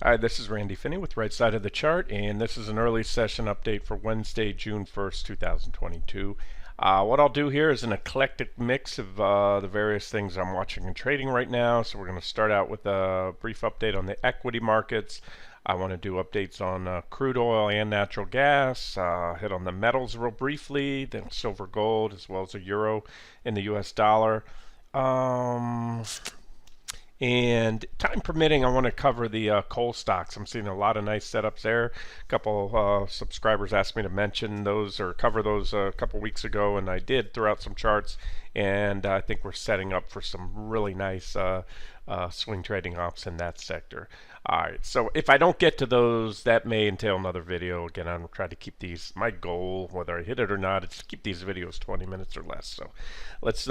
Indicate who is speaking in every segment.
Speaker 1: Hi, this is Randy Finney with Right Side of the Chart, and this is an early session update for Wednesday, June 1st, 2022. What I'll do here is an eclectic mix of the various things I'm watching and trading right now. So we're going to start out with a brief update on the equity markets. I want to do updates on crude oil and natural gas, hit on the metals real briefly, then silver, gold, as well as the euro and the US dollar. And time permitting, I want to cover the coal stocks. I'm seeing a lot of nice setups there. A couple subscribers asked me to mention those or cover those a couple weeks ago, and I did throw out some charts. And I think we're setting up for some really nice swing trading ops in that sector. Alright, so if I don't get to those, that may entail another video. Again, I'm trying to keep these, my goal, whether I hit it or not, is to keep these videos 20 minutes or less. So let's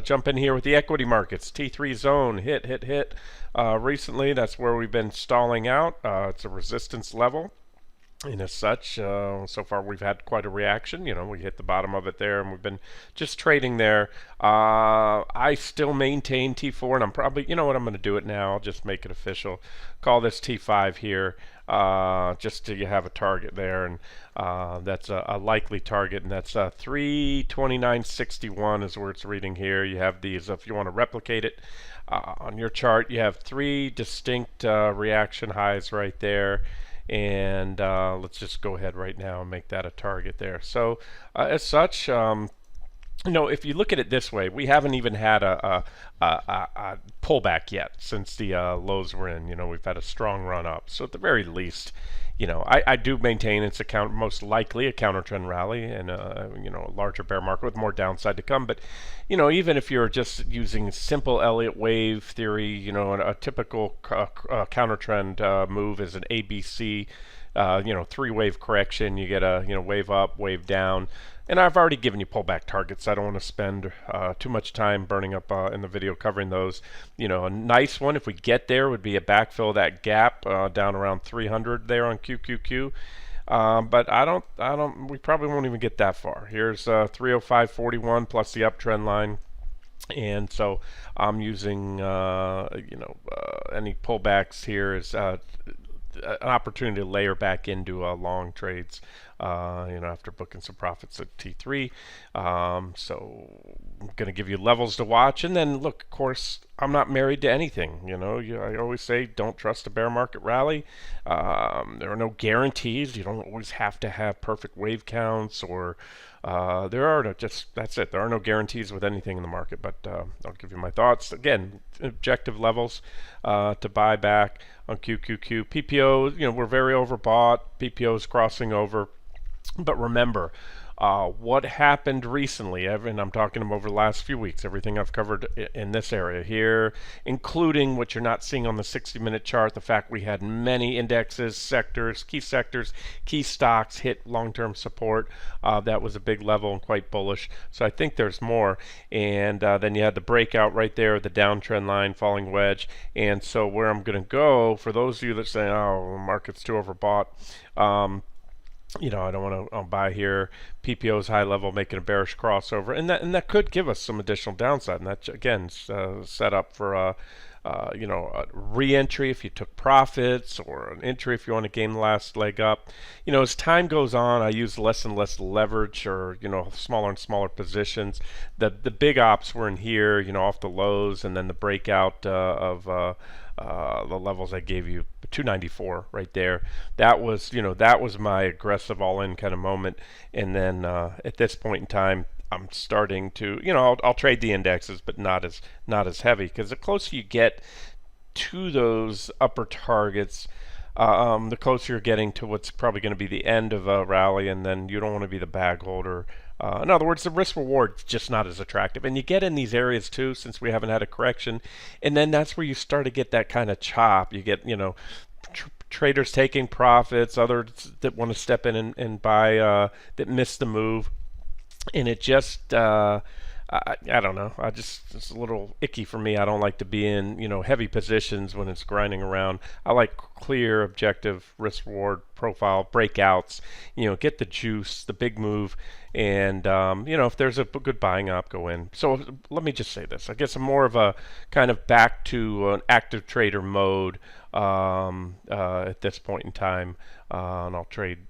Speaker 1: jump in here with the equity markets. T3 zone, hit. Recently, that's where we've been stalling out. It's a resistance level. And as such, so far we've had quite a reaction. You know, we hit the bottom of it there, and we've been just trading there. I still maintain T4, and I'm probably, you know what, I'm going to do it now. I'll just make it official. Call this T5 here, just so you have a target there, and that's a likely target, and that's 329.61 is where it's reading here. You have these, if you want to replicate it on your chart, you have three distinct reaction highs right there. And let's just go ahead right now and make that a target there. So as such, you know, if you look at it this way, we haven't even had a pullback yet since the lows were in. You know, we've had a strong run up. So at the very least, you know, I do maintain it's most likely a counter trend rally and you know, a larger bear market with more downside to come. But you know, even if you're just using simple Elliott wave theory, you know, a typical counter trend move is an ABC, you know, three-wave correction. You get a, you know, wave up, wave down. And I've already given you pullback targets. I don't want to spend too much time burning up in the video covering those. You know, a nice one, if we get there, would be a backfill of that gap down around 300 there on QQQ. But we probably won't even get that far. Here's 305.41 plus the uptrend line. And so I'm using, you know, any pullbacks here is an opportunity to layer back into long trades, you know, after booking some profits at T3. So I'm going to give you levels to watch, and then look, of course, I'm not married to anything. You know, I always say don't trust a bear market rally. There are no guarantees. You don't always have to have perfect wave counts, or there are no, that's it. There are no guarantees with anything in the market, but I'll give you my thoughts. Again, objective levels to buy back on QQQ. PPO, you know, we're very overbought. PPO is crossing over. But remember, what happened recently, and I'm talking over the last few weeks, everything I've covered in this area here, including what you're not seeing on the 60-minute chart, the fact we had many indexes, sectors, key stocks hit long-term support. That was a big level and quite bullish. So I think there's more. And then you had the breakout right there, the downtrend line, falling wedge. And so where I'm going to go, for those of you that say, oh, the market's too overbought, you know, I don't want to buy here. PPO's high level making a bearish crossover, and that could give us some additional downside. And that again set up for you know, a re-entry if you took profits, or an entry if you want to gain the last leg up. You know, as time goes on, I use less and less leverage, or you know, smaller and smaller positions. The big ops were in here, you know, off the lows, and then the breakout of the levels I gave you, 294 right there. That was, you know, that was my aggressive all-in kind of moment. And then at this point in time, I'm starting to, you know, I'll trade the indexes, but not as heavy, because the closer you get to those upper targets, the closer you're getting to what's probably going to be the end of a rally, and then you don't want to be the bag holder. In other words, the risk reward is just not as attractive. And you get in these areas too, since we haven't had a correction, and then that's where you start to get that kind of chop. You get, you know, traders taking profits, others that want to step in and buy that missed the move, and it just I don't know. It's a little icky for me. I don't like to be in, you know, heavy positions when it's grinding around. I like clear, objective risk reward profile breakouts. You know, get the juice, the big move, and you know, if there's a good buying op, go in. So let me just say this. I guess I'm more of a kind of back to an active trader mode at this point in time, and I'll trade,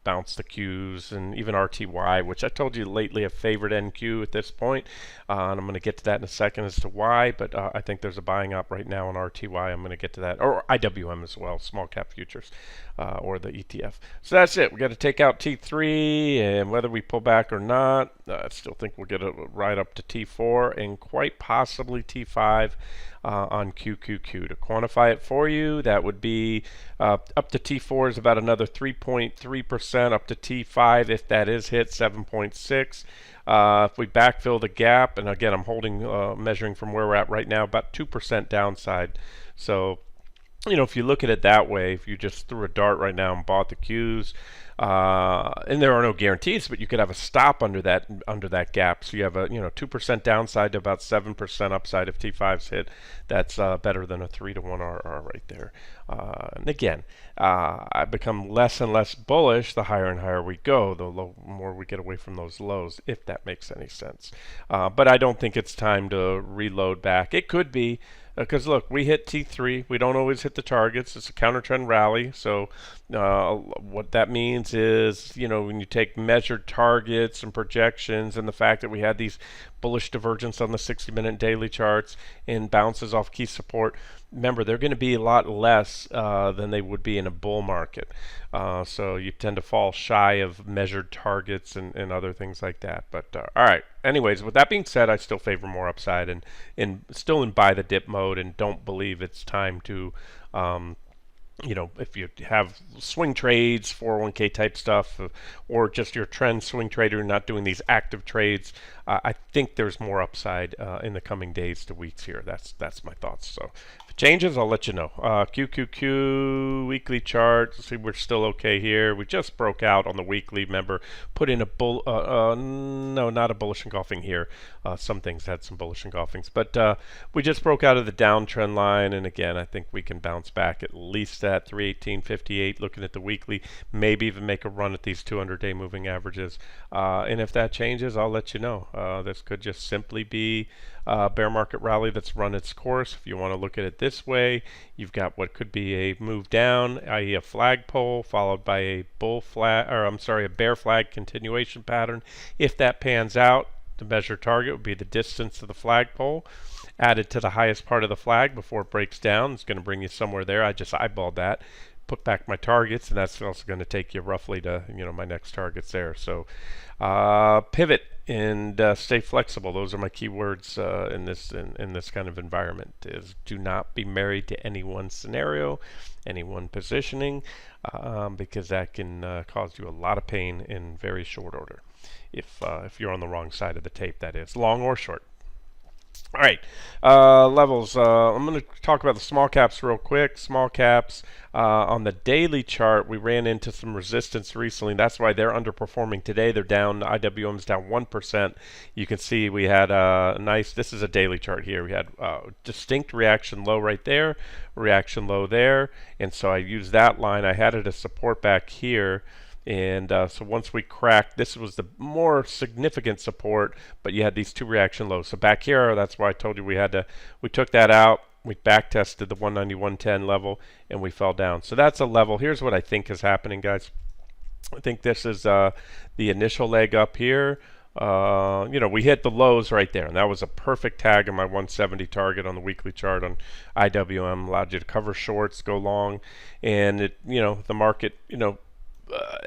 Speaker 1: bounce the Qs and even RTY, which I told you lately I've favored NQ at this point, and I'm going to get to that in a second as to why, but I think there's a buying up right now on RTY. I'm going to get to that, or IWM as well, small cap futures, or the ETF. So that's it. We got to take out T3, and whether we pull back or not, I still think we'll get it right up to T4 and quite possibly T5 on QQQ. To quantify it for you, that would be up to T4 is about another 3.3%, up to T5 if that is hit 7.6. If we backfill the gap, and again I'm holding measuring from where we're at right now, about 2% downside. So if you look at it that way, if you just threw a dart right now and bought the Qs, and there are no guarantees, but you could have a stop under that gap. So you have a 2% downside to about 7% upside if T5's hit. That's better than a 3-to-1 RR right there. And again, I become less and less bullish the higher and higher we go, the more we get away from those lows, if that makes any sense. But I don't think it's time to reload back. It could be. Because look, we hit T3. We don't always hit the targets. It's a counter trend rally. So what that means is, when you take measured targets and projections and the fact that we had these bullish divergence on the 60-minute daily charts and bounces off key support, remember, they're going to be a lot less than they would be in a bull market. So you tend to fall shy of measured targets and other things like that. But all right. Anyways, with that being said, I still favor more upside and still in buy the dip mode, and don't believe it's time to if you have swing trades, 401k type stuff, or just your trend swing trader, not doing these active trades, I think there's more upside in the coming days to weeks here. That's my thoughts. So if it changes, I'll let you know. QQQ weekly chart. See, we're still okay here. We just broke out on the weekly. Remember, put in a no, not a bullish engulfing here. Some things had some bullish engulfings, but we just broke out of the downtrend line, and again, I think we can bounce back at least at 318.58. Looking at the weekly, maybe even make a run at these 200-day moving averages. And if that changes, I'll let you know. This could just simply be a bear market rally that's run its course. If you want to look at it this way, you've got what could be a move down, i.e. a flagpole, followed by a a bear flag continuation pattern. If that pans out, the measure target would be the distance to the flagpole added to the highest part of the flag before it breaks down. It's going to bring you somewhere there. I just eyeballed that, put back my targets, and that's also going to take you roughly to my next targets there. So pivot and stay flexible. Those are my key words in this kind of environment. Is do not be married to any one scenario, any one positioning, because that can cause you a lot of pain in very short order. If you're on the wrong side of the tape, that is, long or short. All right, levels. I'm going to talk about the small caps real quick. Small caps on the daily chart, we ran into some resistance recently. That's why they're underperforming today. They're down. IWM's down 1%. You can see we had a nice. This is a daily chart here. We had distinct reaction low right there, reaction low there, and so I used that line. I had it as support back here. And so once we cracked, this was the more significant support, but you had these two reaction lows. So back here, that's why I told you we took that out. We back tested the 190-110 level, and we fell down. So that's a level. Here's what I think is happening, guys. I think this is the initial leg up here. We hit the lows right there, and that was a perfect tag on my 170 target on the weekly chart on IWM. Allowed you to cover shorts, go long, and the market,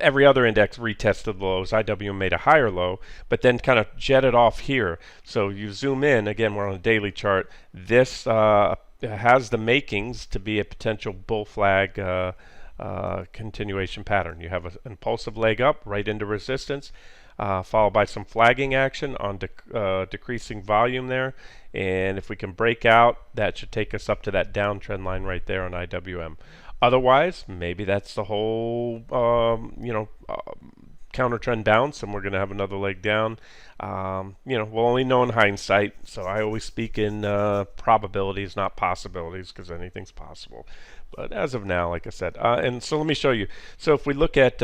Speaker 1: every other index retested lows. IWM made a higher low, but then kind of jetted off here. So you zoom in, again, we're on a daily chart. This has the makings to be a potential bull flag continuation pattern. You have an impulsive leg up right into resistance, followed by some flagging action on decreasing volume there. And if we can break out, that should take us up to that downtrend line right there on IWM. Otherwise, maybe that's the whole, counter trend bounce, and we're going to have another leg down. We'll only know in hindsight. So I always speak in probabilities, not possibilities, because anything's possible. But as of now, like I said, and so let me show you. So if we look at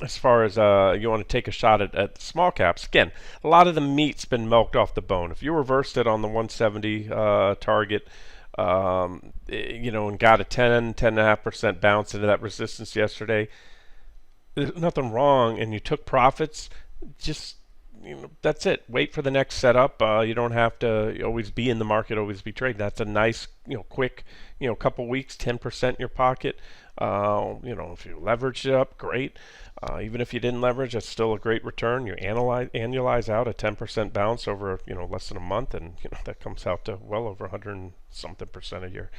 Speaker 1: as far as you want to take a shot at small caps, again, a lot of the meat's been milked off the bone. If you reversed it on the 170 target, and got a 10.5% bounce into that resistance yesterday, there's nothing wrong, and you took profits, just that's it. Wait for the next setup. You don't have to always be in the market, always be trading. That's a nice, quick, couple weeks, 10% in your pocket. If you leverage it up, great. Even if you didn't leverage, that's still a great return. You annualize out a 10% bounce over, less than a month, and that comes out to well over 100 and something percent a year.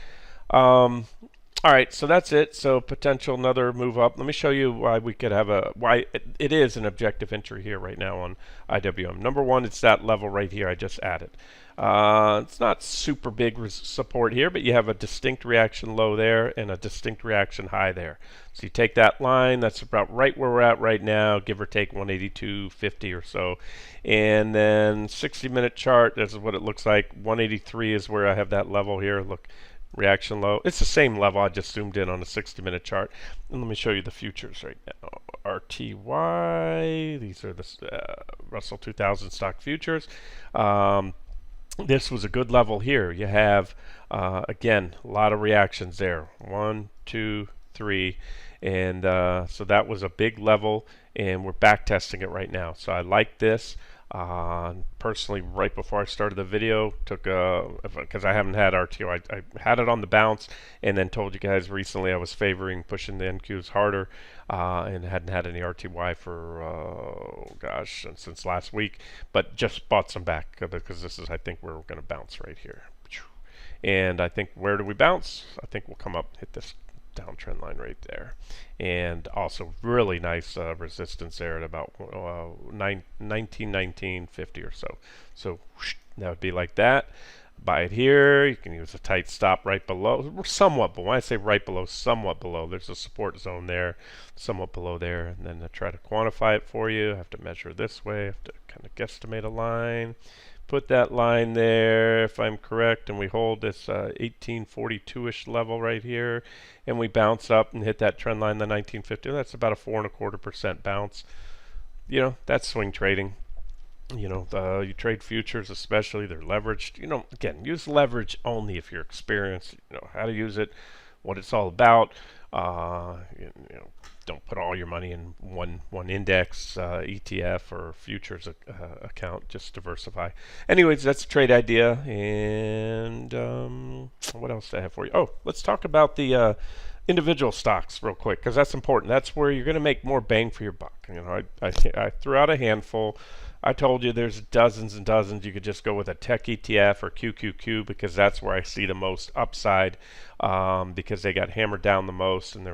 Speaker 1: All right, so that's it. So potential another move up. Let me show you why we could have why it is an objective entry here right now on IWM. Number one, it's that level right here I just added. It's not super big support here, but you have a distinct reaction low there and a distinct reaction high there. So you take that line, that's about right where we're at right now, give or take 182.50 or so. And then 60-minute chart, this is what it looks like. 183 is where I have that level here. Look. Reaction low. It's the same level. I just zoomed in on a 60-minute chart. And let me show you the futures right now. RTY. These are the Russell 2000 stock futures. This was a good level here. You have, again, a lot of reactions there. 1, 2, 3. And so that was a big level, and we're back testing it right now. So I like this. Personally, right before I started the video, because I haven't had RTO, I had it on the bounce, and then told you guys recently I was favoring pushing the NQs harder, and hadn't had any RTY for since last week, but just bought some back because this is, I think, where we're going to bounce right here. And I think, where do we bounce? I think we'll come up, hit this downtrend line right there, and also really nice resistance there at about 19.50 or so. So that would be like that. Buy it here. You can use a tight stop right below. We're somewhat below. When I say right below, somewhat below. There's a support zone there, somewhat below there. And then to try to quantify it for you, I have to measure this way. I have to kind of guesstimate a line. Put that line there, if I'm correct, and we hold this 1842-ish level right here, and we bounce up and hit that trend line, the 1950. That's about a 4.25% bounce. That's swing trading. You trade futures, especially, they're leveraged. Again, use leverage only if you're experienced. How to use it, what it's all about. Don't put all your money in one index, ETF, or futures account. Just diversify. Anyways, that's a trade idea. And what else do I have for you? Oh, let's talk about the individual stocks real quick, because that's important. That's where you're going to make more bang for your buck. I threw out a handful. I told you there's dozens and dozens. You could just go with a tech ETF or QQQ, because that's where I see the most upside, because they got hammered down the most, and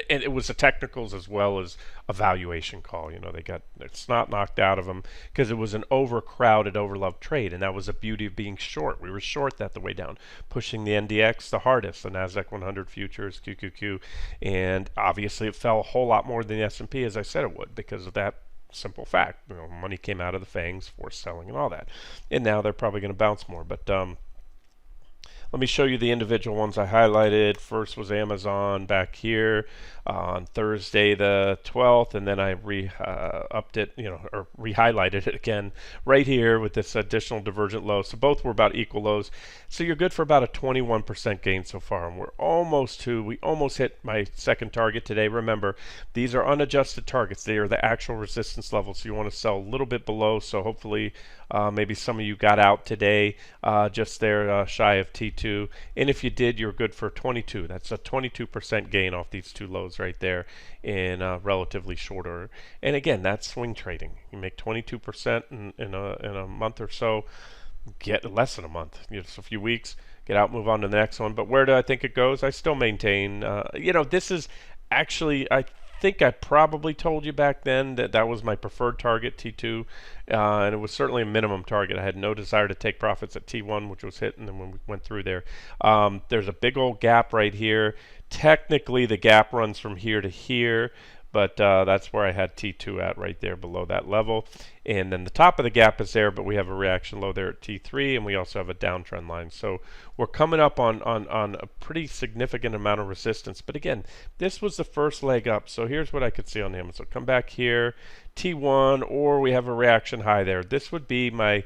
Speaker 1: and it was the technicals as well as a valuation call. They got it's not knocked out of them because it was an overcrowded, overloved trade, and that was the beauty of being short. We were short that the way down, pushing the NDX the hardest, the Nasdaq 100 futures, QQQ, and obviously it fell a whole lot more than the S&P, as I said it would, because of that simple fact. Money came out of the fangs, forced selling, and all that, and now they're probably going to bounce more. But let me show you the individual ones I highlighted. First was Amazon back here on Thursday the 12th, and then I upped it, or re-highlighted it again right here with this additional divergent low. So both were about equal lows. So you're good for about a 21% gain so far, and we almost hit my second target today. Remember, these are unadjusted targets. They are the actual resistance levels. So you want to sell a little bit below. So hopefully maybe some of you got out today just there shy of T2, and if you did, you're good for 22. That's a 22% gain off these two lows right there in relatively short order. And again, that's swing trading. You make 22% in a month or so. Get less than a month, just a few weeks. Get out, move on to the next one. But where do I think it goes? I still maintain. This is actually, I think I probably told you back then that was my preferred target, T2, and it was certainly a minimum target. I had no desire to take profits at T1, which was hit, and then when we went through there, there's a big old gap right here. Technically, the gap runs from here to here, but that's where I had T2 at, right there below that level. And then the top of the gap is there, but we have a reaction low there at T3, and we also have a downtrend line. So we're coming up on a pretty significant amount of resistance. But again, this was the first leg up. So here's what I could see on him. So come back here, T1, or we have a reaction high there. This would be my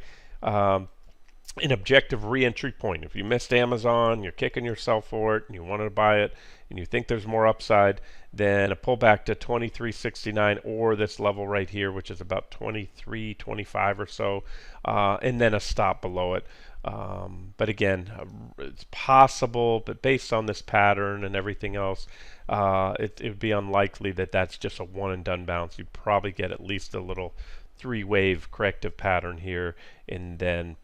Speaker 1: an objective re-entry point. If you missed Amazon, you're kicking yourself for it, and you wanted to buy it, and you think there's more upside, then a pullback to 23.69 or this level right here, which is about 23.25 or so, and then a stop below it. But again, it's possible, but based on this pattern and everything else, it would be unlikely that that's just a one and done bounce. You'd probably get at least a little three-wave corrective pattern here, and then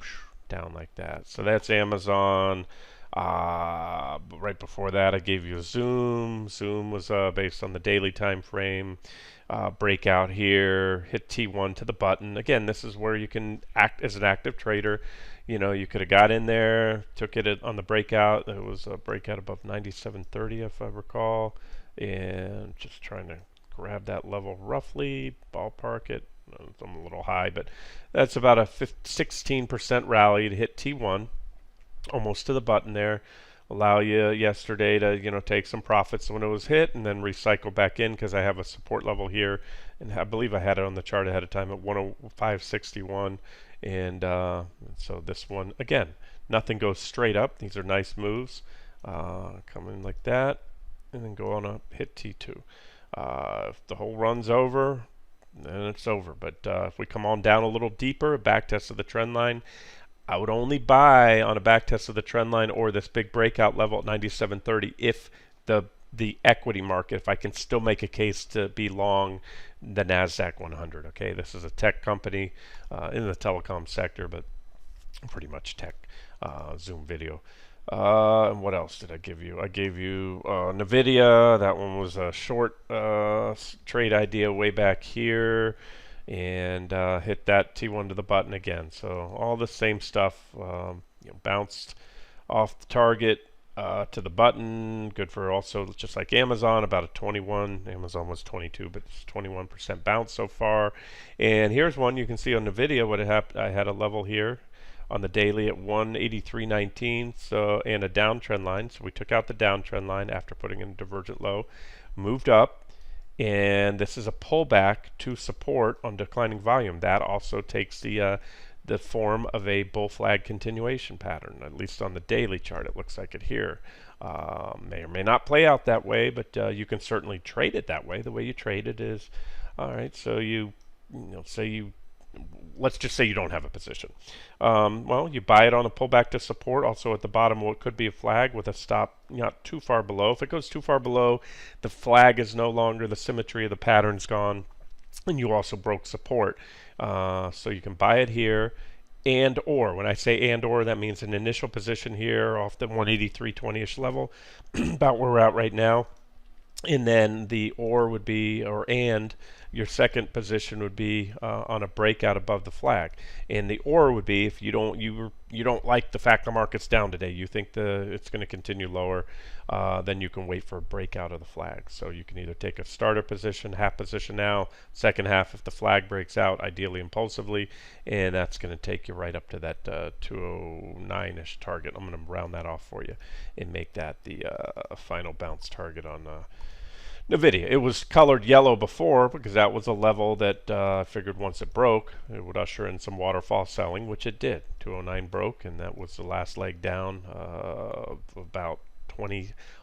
Speaker 1: down like that. So that's Amazon. Right before that, I gave you a Zoom. Zoom was based on the daily time frame. Breakout here, hit T1 to the button. Again, this is where you can act as an active trader. You know, you could have got in there, took it on the breakout. It was a breakout above 97.30, if I recall, and just trying to grab that level roughly, ballpark it. I'm a little high, but that's about a 16% rally to hit T1, almost to the button there. Allow you yesterday to take some profits when it was hit, and then recycle back in because I have a support level here, and I believe I had it on the chart ahead of time at 105.61, and so this one again, nothing goes straight up. These are nice moves, come in like that, and then go on a hit T2. If the whole run's over, then it's over. But if we come on down a little deeper, back test of the trend line, I would only buy on a back test of the trend line or this big breakout level at 97.30 if the equity market, if I can still make a case to be long the NASDAQ 100. Okay, this is a tech company in the telecom sector, but pretty much tech. Zoom video. And what else did I give you? I gave you NVDA. That one was a short trade idea way back here, and hit that T1 to the button again. So all the same stuff. Bounced off the target to the button. Good for also, just like Amazon, about a 21. Amazon was 22, but it's 21% bounce so far. And here's one you can see on NVIDIA what it happened. I had a level here on the daily at 183.19, so, and a downtrend line. So we took out the downtrend line after putting in a divergent low, moved up, and this is a pullback to support on declining volume. That also takes the form of a bull flag continuation pattern, at least on the daily chart. It looks like it here. May or may not play out that way, but you can certainly trade it that way. The way you trade it is, all right, so let's just say you don't have a position. Well, you buy it on a pullback to support, also at the bottom what could be a flag with a stop not too far below. If it goes too far below, the flag is no longer, the symmetry of the pattern's gone, and you also broke support. So you can buy it here, and or, when I say and or, that means an initial position here off the 183.20ish level, about where we're at right now. And then the or would be, or and your second position would be on a breakout above the flag. And the or would be if you don't like the fact the market's down today, you think it's going to continue lower, then you can wait for a breakout of the flag. So you can either take a starter position, half position now, second half if the flag breaks out, ideally impulsively, and that's going to take you right up to that 209-ish target. I'm going to round that off for you and make that the final bounce target on NVIDIA. It was colored yellow before because that was a level that I figured once it broke, it would usher in some waterfall selling, which it did. 209 broke, and that was the last leg down about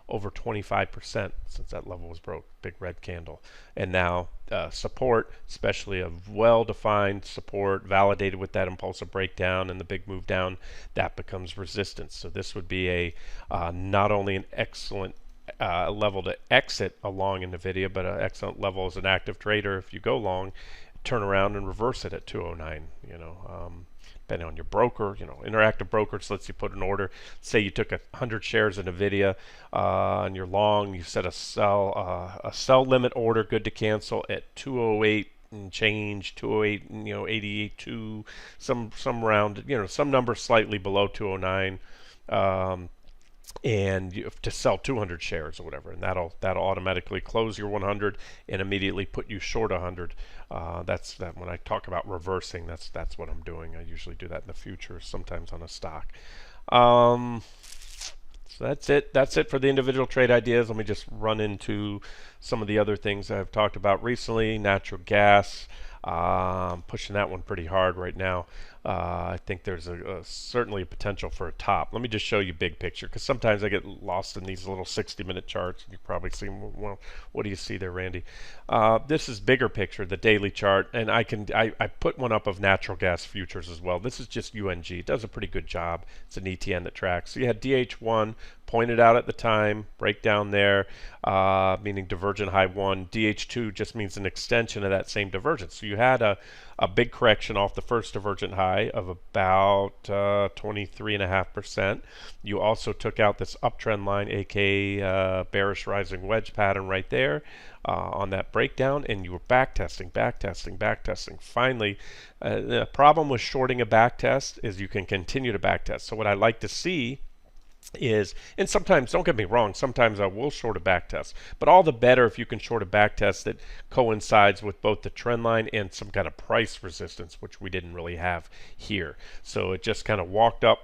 Speaker 1: over 25% since that level was broke. Big red candle. And now support, especially a well-defined support, validated with that impulsive breakdown and the big move down, that becomes resistance. So this would be a not only an excellent level to exit along in NVIDIA, but an excellent level as an active trader. If you go long, turn around and reverse it at 209. Depending on your broker, Interactive Brokers lets you put an order. Say you took 100 shares in NVIDIA and you're long. You set a sell limit order, good to cancel at 208 and change, 208, 88.2, some round, some number slightly below 209. And you have to sell 200 shares or whatever, and that'll automatically close your 100 and immediately put you short 100. That's that. When I talk about reversing, that's what I'm doing. I usually do that in the future, sometimes on a stock. So that's it. That's it for the individual trade ideas. Let me just run into some of the other things I've talked about recently. Natural gas. Pushing that one pretty hard right now. I think there's certainly a potential for a top. Let me just show you big picture, because sometimes I get lost in these little 60-minute charts. You probably see, well, what do you see there, Randy? This is bigger picture, the daily chart, and I put one up of natural gas futures as well. This is just UNG. It does a pretty good job. It's an ETN that tracks. So you had DH1 pointed out at the time, breakdown there, meaning divergent high 1. DH2 just means an extension of that same divergence. So you had a big correction off the first divergent high of about 23.5%. You also took out this uptrend line, aka bearish rising wedge pattern right there on that breakdown, and you were backtesting, backtesting, backtesting. Finally, the problem with shorting a backtest is you can continue to backtest. So what I like to see is, and sometimes, don't get me wrong, sometimes I will short a back test, but all the better if you can short a back test that coincides with both the trend line and some kind of price resistance, which we didn't really have here. So it just kind of walked up,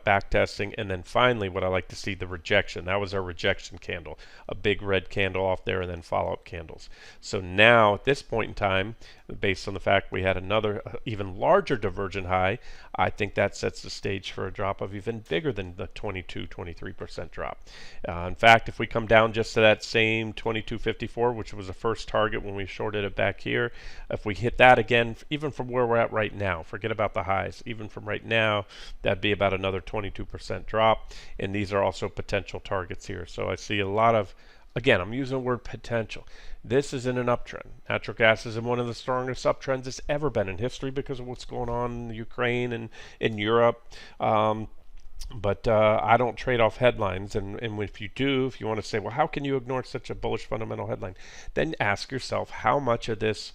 Speaker 1: back testing, and then finally what I like to see, the rejection. That was our rejection candle, a big red candle off there, and then follow-up candles. So now at this point in time, based on the fact we had another even larger divergent high, I think that sets the stage for a drop of even bigger than the 23% drop. In fact, if we come down just to that same 22.54, which was the first target when we shorted it back here, if we hit that again, even from where we're at right now, forget about the highs, even from right now, that'd be about another 22% drop. And these are also potential targets here. So I see a lot of, again, I'm using the word potential. This is in an uptrend. Natural gas is in one of the strongest uptrends it's ever been in history because of what's going on in Ukraine and in Europe. But I don't trade off headlines. And if you do, if you want to say, well, how can you ignore such a bullish fundamental headline? Then ask yourself, how much of this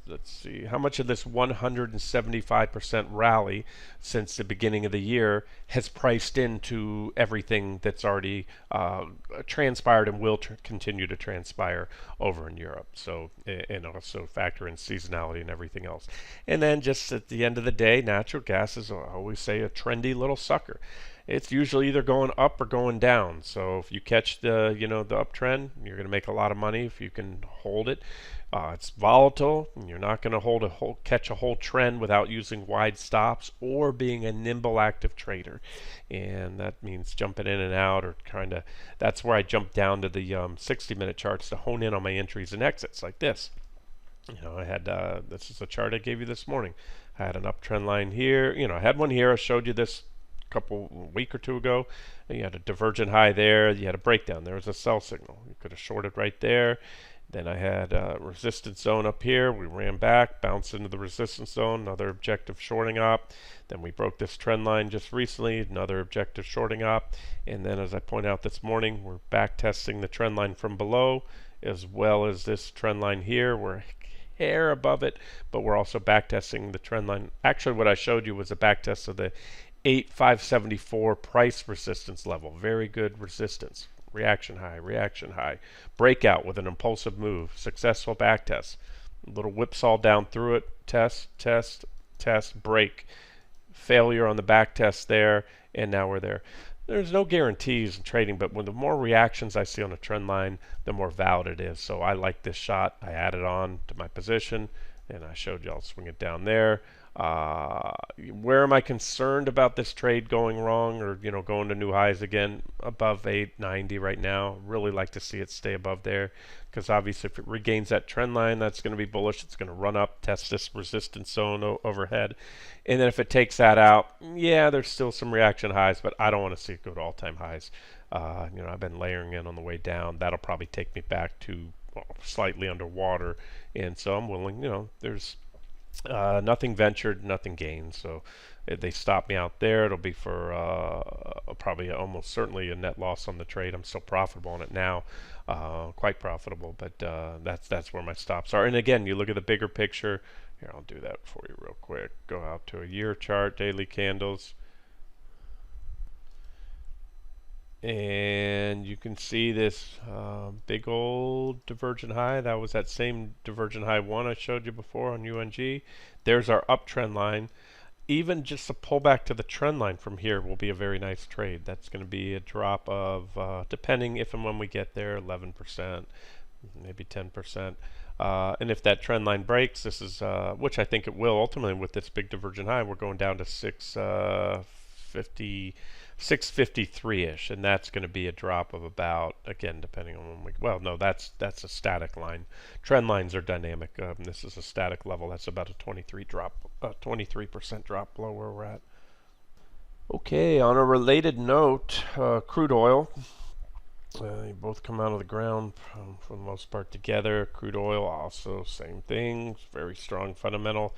Speaker 1: let's see, how much of this 175% rally since the beginning of the year has priced into everything that's already transpired and will continue to transpire over in Europe. So, and also factor in seasonality and everything else. And then just at the end of the day, natural gas is, I always say, a trendy little sucker. It's usually either going up or going down. So if you catch the the uptrend, you're going to make a lot of money if you can hold it. It's volatile, and you're not going to catch a whole trend without using wide stops or being a nimble active trader. And that means jumping in and out, or kind of, that's where I jump down to the 60-minute charts to hone in on my entries and exits like this. I had this is a chart I gave you this morning. I had an uptrend line here. I had one here. I showed you this week or two ago. You had a divergent high there. You had a breakdown. There was a sell signal. You could have shorted right there. Then I had a resistance zone up here. We ran back, bounced into the resistance zone, another objective shorting up. Then we broke this trend line just recently, another objective shorting up. And then, as I point out this morning, we're back testing the trend line from below, as well as this trend line here. We're hair above it, but we're also back testing the trend line. Actually, what I showed you was a back test of the 8,574 price resistance level. Very good resistance. Reaction high, breakout with an impulsive move, successful back test, a little whipsaw down through it, test, break, failure on the back test there, and now we're there. There's no guarantees in trading, but when the more reactions I see on a trend line, the more valid it is. So I like this shot. I added on to my position, and I showed you I'll swing it down there. Where am I concerned about this trade going wrong, or going to new highs again? Above 890 right now. Really like to see it stay above there, because obviously if it regains that trend line, that's going to be bullish. It's going to run up, test this resistance zone overhead, and then if it takes that out, yeah, there's still some reaction highs, but I don't want to see it go to all-time highs. I've been layering in on the way down. That'll probably take me back to slightly underwater, and so I'm willing. There's nothing ventured, nothing gained. So if they stop me out there, it'll be for probably almost certainly a net loss on the trade. I'm still profitable on it now, quite profitable, but that's where my stops are. And again, you look at the bigger picture. Here, I'll do that for you real quick. Go out to a year chart, daily candles. And you can see this big old divergent high. That was that same divergent high one I showed you before on UNG. There's our uptrend line. Even just a pullback to the trend line from here will be a very nice trade. That's going to be a drop of, depending if and when we get there, 11%, maybe 10%. And if that trend line breaks, this is which I think it will ultimately with this big divergent high, we're going down to 650. 653-ish, and that's going to be a drop of about, again, depending on when we, well, no, that's a static line. Trend lines are dynamic. This is a static level. That's about a 23% drop below where we're at. Okay, on a related note, crude oil. They both come out of the ground for the most part together. Crude oil also same thing. Very strong fundamental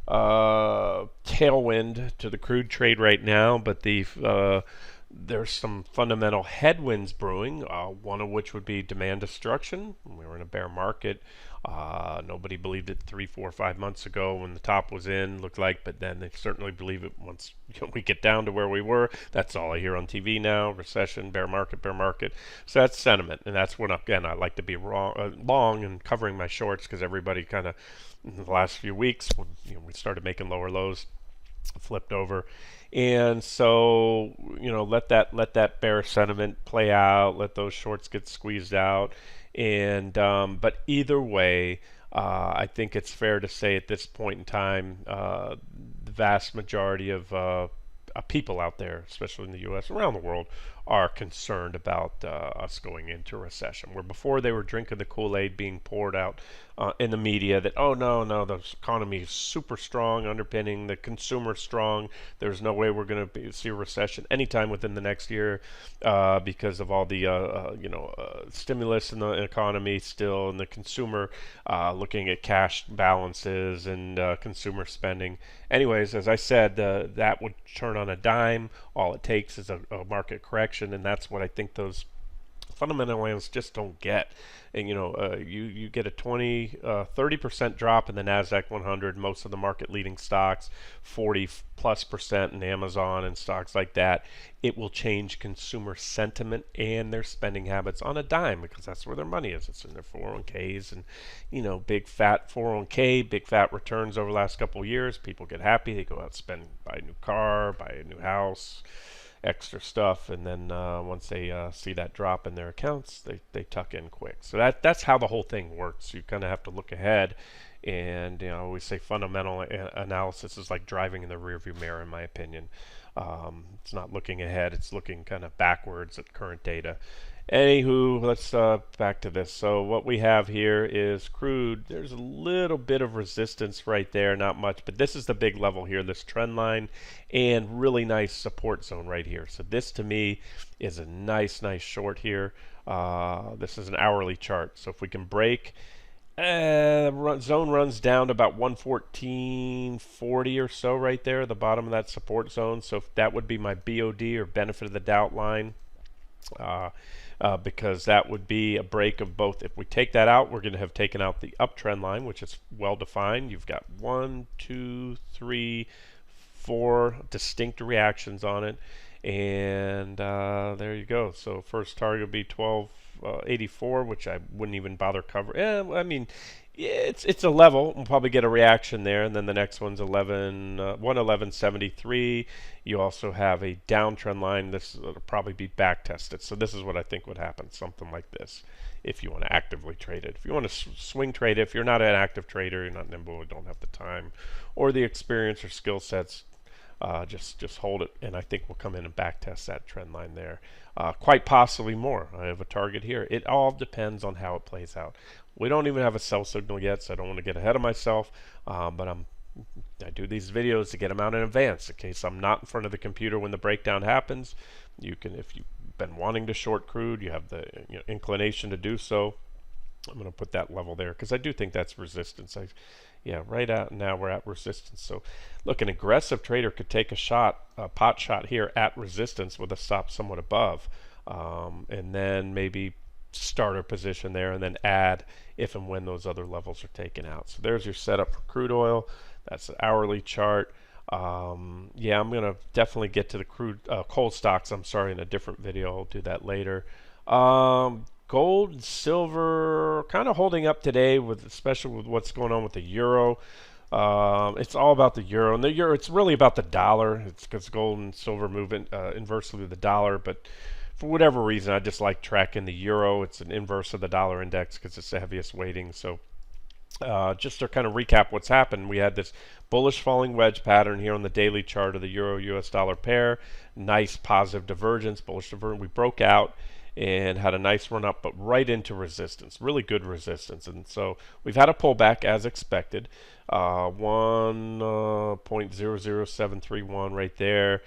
Speaker 1: tailwind to the crude trade right now, but there's some fundamental headwinds brewing, one of which would be demand destruction. We were in a bear market. Nobody believed it 3, 4, 5 months ago when the top was in, looked like, but then they certainly believe it once we get down to where we were. That's all I hear on TV now, recession, bear market, bear market. So that's sentiment, and that's when, again, I like to be long and covering my shorts because everybody kind of, in the last few weeks, when we started making lower lows, flipped over. And so, let that bearish sentiment play out, let those shorts get squeezed out. And but either way, I think it's fair to say at this point in time, the vast majority of people out there, especially in the U.S., around the world, are concerned about us going into a recession. Where before they were drinking the Kool-Aid being poured out in the media that, oh no, the economy is super strong, underpinning the consumer strong. There's no way we're going to see a recession anytime within the next year because of all the stimulus in the economy still, and the consumer looking at cash balances and consumer spending. Anyways, as I said, that would turn on a dime. All it takes is a market correction, and that's what I think those fundamental analysts just don't get. And you get a 30% drop in the Nasdaq 100, most of the market leading stocks, 40+% in Amazon and stocks like that. It will change consumer sentiment and their spending habits on a dime, because that's where their money is. It's in their 401ks, and big fat 401k, big fat returns over the last couple of years. People get happy, they go out and spend, buy a new car, buy a new house, extra stuff, and then once they see that drop in their accounts, they tuck in quick. So that's how the whole thing works. You kind of have to look ahead, and I always say fundamental analysis is like driving in the rearview mirror, in my opinion. It's not looking ahead; it's looking kind of backwards at current data. Anywho, let's back to this. So what we have here is crude. There's a little bit of resistance right there, not much, but this is the big level here, this trend line, and really nice support zone right here. So this to me is a nice short here. This is an hourly chart. So if we can break, zone runs down to about 114.40 or so right there, the bottom of that support zone. So if that would be my BOD, or benefit of the doubt line. Because that would be a break of both. If we take that out, we're going to have taken out the uptrend line, which is well defined. You've got 1, 2, 3, 4 distinct reactions on it, and there you go. So first target would be 1284, which I wouldn't even bother covering. I mean, it's a level. We'll probably get a reaction there, and then the next one's 111.73. You also have a downtrend line. This will probably be back tested. So this is what I think would happen, something like this, if you want to actively trade it. If you want to swing trade it, if you're not an active trader, you're not nimble, or don't have the time or the experience or skill sets, just hold it, and I think we'll come in and back test that trend line there. Quite possibly more. I have a target here. It all depends on how it plays out. We don't even have a sell signal yet, so I don't want to get ahead of myself, but I do these videos to get them out in advance in case I'm not in front of the computer when the breakdown happens. You can, if you've been wanting to short crude, you have the inclination to do so. I'm going to put that level there because I do think that's resistance. Right out now we're at resistance. So look, an aggressive trader could take a pot shot here at resistance with a stop somewhat above, and then maybe start a position there and then add if and when those other levels are taken out. So there's your setup for crude oil. That's an hourly chart. I'm going to definitely get to the coal stocks, in a different video. I'll do that later. Gold and silver kind of holding up today, especially with what's going on with the euro. It's all about the euro, and the euro, it's really about the dollar. It's because gold and silver move inversely with the dollar, but for whatever reason, I just like tracking the euro. It's an inverse of the dollar index because it's the heaviest weighting. So Just to kind of recap what's happened, we had this bullish falling wedge pattern here on the daily chart of the euro US dollar pair. Nice positive divergence, bullish divergence. We broke out and had a nice run up, but right into resistance, really good resistance. And so we've had a pullback as expected. 1.00731 right there.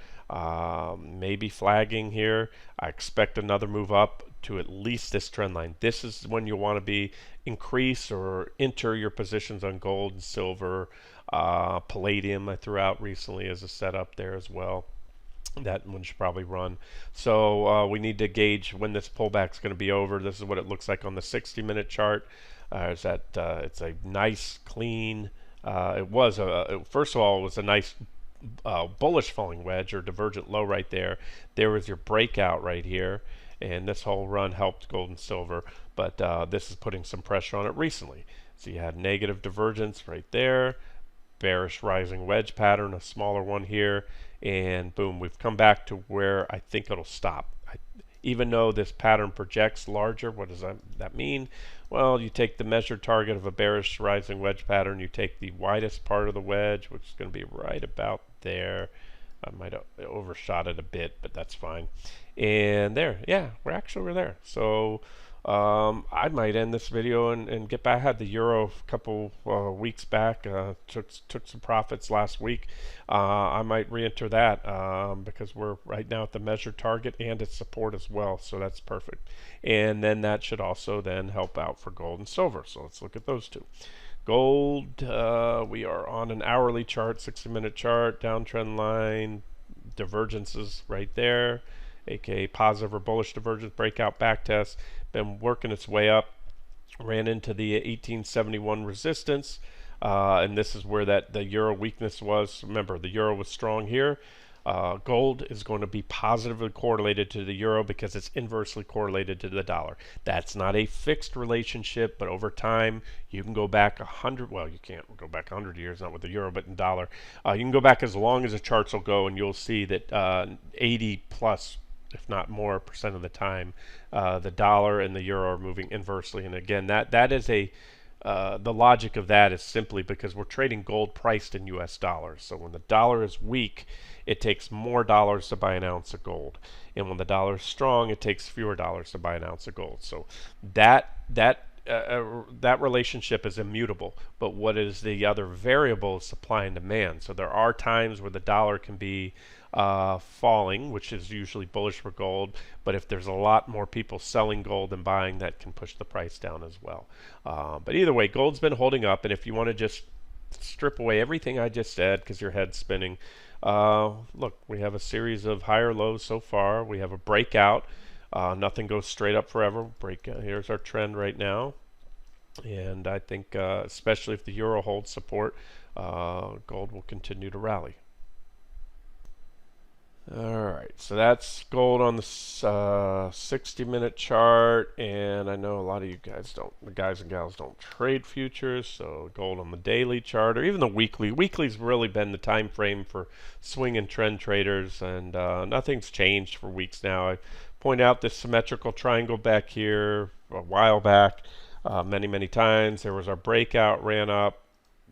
Speaker 1: Maybe flagging here. I expect another move up to at least this trend line. This is when you want to be increase or enter your positions on gold and silver. Palladium I threw out recently as a setup there as well. That one should probably run. So we need to gauge when this pullback is going to be over. This is what it looks like on the 60-minute chart. It's a nice clean. First of all, it was a nice bullish falling wedge or divergent low right there. There was your breakout right here, and this whole run helped gold and silver, but this is putting some pressure on it recently. So you had negative divergence right there, bearish rising wedge pattern, a smaller one here, and boom, we've come back to where I think it'll stop. Even though this pattern projects larger, what does that mean? Well, you take the measured target of a bearish rising wedge pattern, you take the widest part of the wedge, which is going to be right about there. I might have overshot it a bit, but that's fine. And there, yeah, we're there. So I might end this video and get back. I had the euro a couple weeks back. Took some profits last week. I might re-enter that because we're right now at the measured target and its support as well. So that's perfect. And then that should also then help out for gold and silver. So let's look at those two. Gold, we are on an hourly chart, 60-minute chart, downtrend line, divergences right there, aka positive or bullish divergence, breakout back test, been working its way up, ran into the 1871 resistance, and this is where the euro weakness was. Remember, the euro was strong here. Gold is going to be positively correlated to the euro because it's inversely correlated to the dollar. That's not a fixed relationship, but over time you can go back 100. Well, you can't go back 100 years, not with the euro, but in dollar. You can go back as long as the charts will go, and you'll see that 80 plus, if not more, percent of the time, the dollar and the euro are moving inversely. And again, that is the logic of that is simply because we're trading gold priced in US dollars. So when the dollar is weak, it takes more dollars to buy an ounce of gold. And when the dollar is strong, it takes fewer dollars to buy an ounce of gold. So that relationship is immutable. But what is the other variable is supply and demand. So there are times where the dollar can be falling, which is usually bullish for gold, but if there's a lot more people selling gold than buying, that can push the price down as well. But either way, gold's been holding up, and if you want to just strip away everything I just said because your head's spinning, look, we have a series of higher lows so far. We have a breakout. Nothing goes straight up forever. Here's our trend right now, and I think especially if the euro holds support, gold will continue to rally. Alright, so that's gold on the 60-minute chart, and I know a lot of you guys the guys and gals don't trade futures, so gold on the daily chart, or even the weekly. Weekly's really been the time frame for swing and trend traders, and nothing's changed for weeks now. I point out this symmetrical triangle back here a while back, many times. There was our breakout, ran up,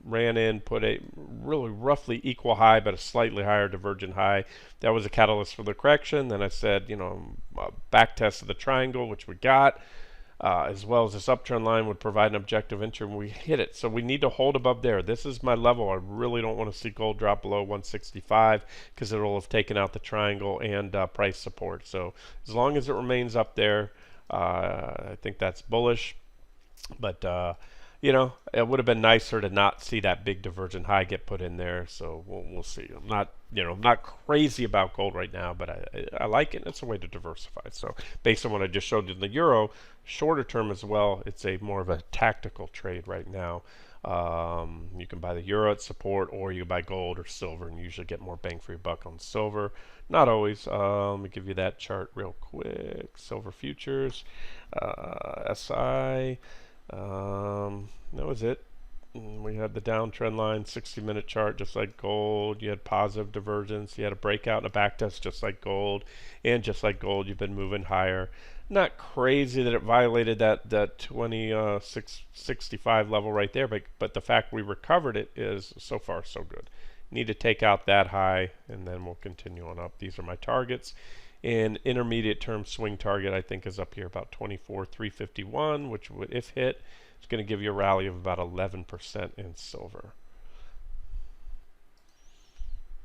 Speaker 1: ran in, put a really roughly equal high but a slightly higher divergent high. That was a catalyst for the correction. Then I said, back test of the triangle, which we got, as well as this uptrend line would provide an objective entry, and we hit it. So we need to hold above there. This is my level. I really don't want to see gold drop below 165 because it will have taken out the triangle and price support. So as long as it remains up there, I think that's bullish. But it would have been nicer to not see that big divergent high get put in there. So we'll see. I'm not crazy about gold right now, but I like it. It's a way to diversify. So based on what I just showed you in the euro, shorter term as well, it's more of a tactical trade right now. You can buy the euro at support, or you can buy gold or silver, and you usually get more bang for your buck on silver. Not always. Let me give you that chart real quick. Silver futures, SI. That was it. We had the downtrend line, 60-minute chart, just like gold. You had positive divergence. You had a breakout and a back test, just like gold. And just like gold, you've been moving higher. Not crazy that it violated that 2665 level right there, but the fact we recovered it is so far so good. Need to take out that high, and then we'll continue on up. These are my targets. And intermediate term swing target, I think, is up here about 24,351, which would, if hit, it's going to give you a rally of about 11% in silver.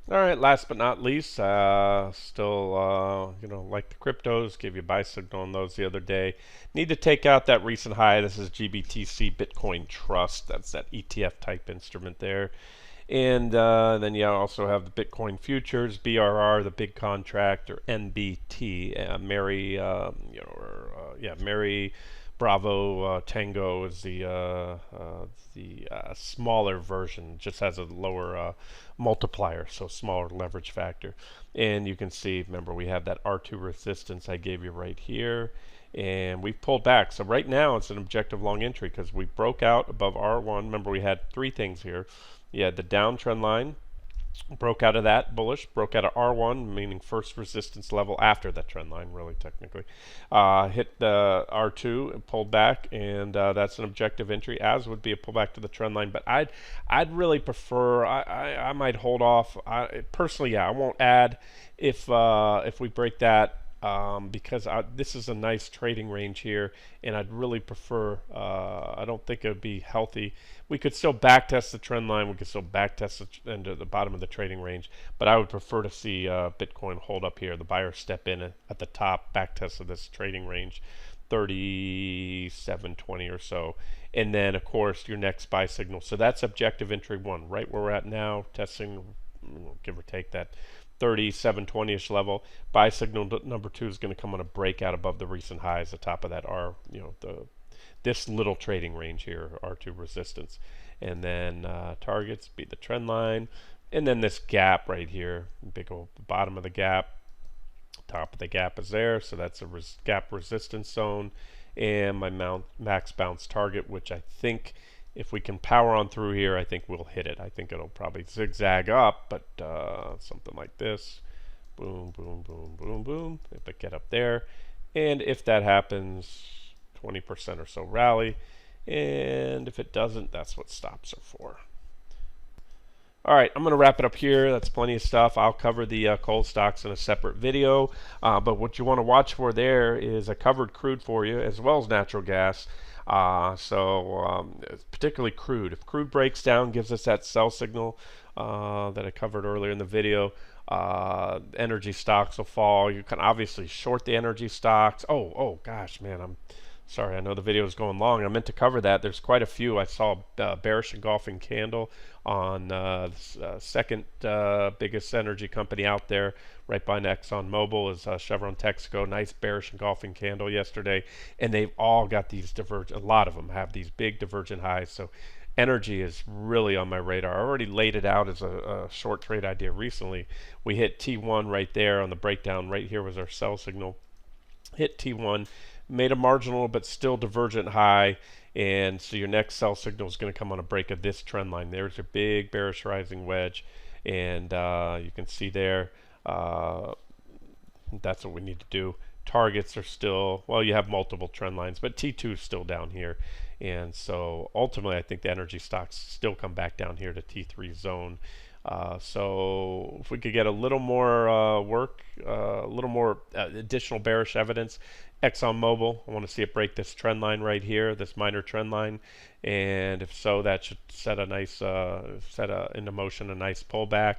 Speaker 1: All right, last but not least, still, like the cryptos, gave you a buy signal on those the other day. Need to take out that recent high. This is GBTC Bitcoin Trust. That's that ETF type instrument there. And then you also have the Bitcoin futures, BRR, the big contract, or NBT, Mary Bravo Tango is the smaller version. Just has a lower multiplier, so smaller leverage factor. And you can see, remember, we have that R2 resistance I gave you right here. And we've pulled back. So right now it's an objective long entry because we broke out above R1. Remember, we had three things here. You had the downtrend line, broke out of that bullish, broke out of R1, meaning first resistance level after that trend line, really technically. Hit the R2 and pulled back, and that's an objective entry, as would be a pullback to the trend line. But I'd really prefer, I might hold off. Personally, yeah, I won't add if we break that. Because this is a nice trading range here, and I'd really prefer, I don't think it would be healthy. We could still backtest the trend line, we could still backtest into the bottom of the trading range, but I would prefer to see Bitcoin hold up here, the buyer step in at the top, backtest of this trading range, 37.20 or so, and then of course your next buy signal. So that's objective entry one, right where we're at now, testing, give or take that 37.20ish level. Buy signal number two is going to come on a breakout above the recent highs, the top of that this little trading range here, R2 resistance, and then targets be the trend line, and then this gap right here, big old bottom of the gap, top of the gap is there, so that's a gap resistance zone, and my max bounce target, which I think if we can power on through here, I think we'll hit it. I think it'll probably zigzag up, but something like this. Boom, boom, boom, boom, boom. If it get up there. And if that happens, 20% or so rally. And if it doesn't, that's what stops are for. All right, I'm going to wrap it up here. That's plenty of stuff. I'll cover the coal stocks in a separate video. But what you want to watch for there is I covered crude for you, as well as natural gas. Particularly crude. If crude breaks down, gives us that sell signal that I covered earlier in the video, energy stocks will fall. You can obviously short the energy stocks. Oh gosh, man, I'm sorry. I know the video is going long. I meant to cover that. There's quite a few. I saw a bearish engulfing candle on the second biggest energy company out there, right behind ExxonMobil, is Chevron Texaco. Nice bearish engulfing candle yesterday, and they've all got these divergent. A lot of them have these big divergent highs. So energy is really on my radar. I already laid it out as a short trade idea recently. We hit T1 right there on the breakdown. Right here was our sell signal. Hit T1, made a marginal but still divergent high, and so your next sell signal is going to come on a break of this trend line. There's your big bearish rising wedge, and you can see there that's what we need to do. Targets are still, well, you have multiple trend lines, but T2 is still down here, and so ultimately I think the energy stocks still come back down here to T3 zone. So if we could get a little more a little more additional bearish evidence, ExxonMobil, I want to see it break this trend line right here, this minor trend line, and if so, that should set a nice into motion a nice pullback.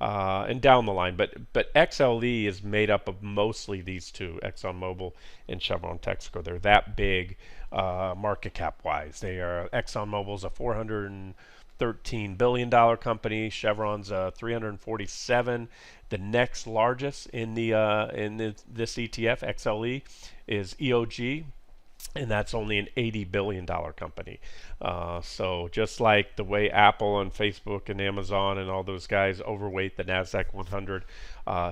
Speaker 1: And down the line, but XLE is made up of mostly these two, ExxonMobil and Chevron Texaco. They're that big market cap wise. They are, ExxonMobil's a $413 billion company. Chevron's 347. The next largest in this ETF, XLE, is EOG, and that's only an $80 billion company. So just like the way Apple and Facebook and Amazon and all those guys overweight the NASDAQ 100,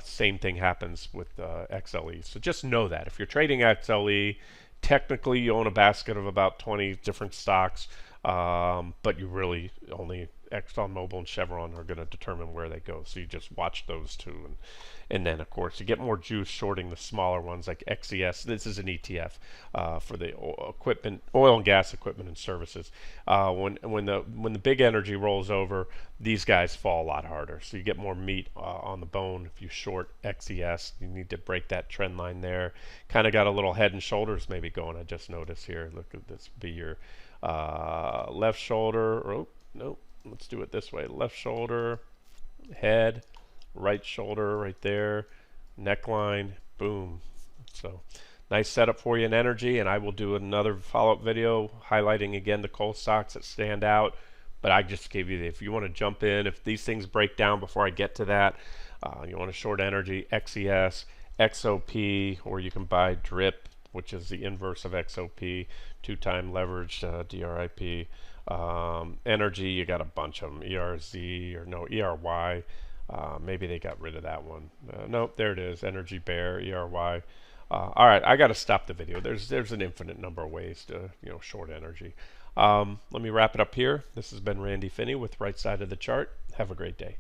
Speaker 1: same thing happens with XLE. So just know that. If you're trading XLE, technically you own a basket of about 20 different stocks. but you really only ExxonMobil and Chevron are going to determine where they go. So you just watch those two, and then of course you get more juice shorting the smaller ones like XES. This is an ETF for the oil and gas equipment and services. When the big energy rolls over, these guys fall a lot harder. So you get more meat on the bone if you short XES. You need to break that trend line there. Kind of got a little head and shoulders maybe going. I just noticed here. Look at this. Be your left shoulder. Oh no, let's do it this way. Left shoulder, head, right shoulder right there, neckline, boom. So nice setup for you in energy, and I will do another follow-up video highlighting again the coal stocks that stand out. But I just gave you if you want to jump in, if these things break down before I get to that, you want to short energy, XES, XOP, or you can buy DRIP, which is the inverse of XOP, 2-time leveraged DRIP. Energy, you got a bunch of them, ERZ or no, ERY. Maybe they got rid of that one. Nope, there it is, Energy Bear, ERY. All right, I got to stop the video. There's an infinite number of ways to short energy. Let me wrap it up here. This has been Randy Finney with Right Side of the Chart. Have a great day.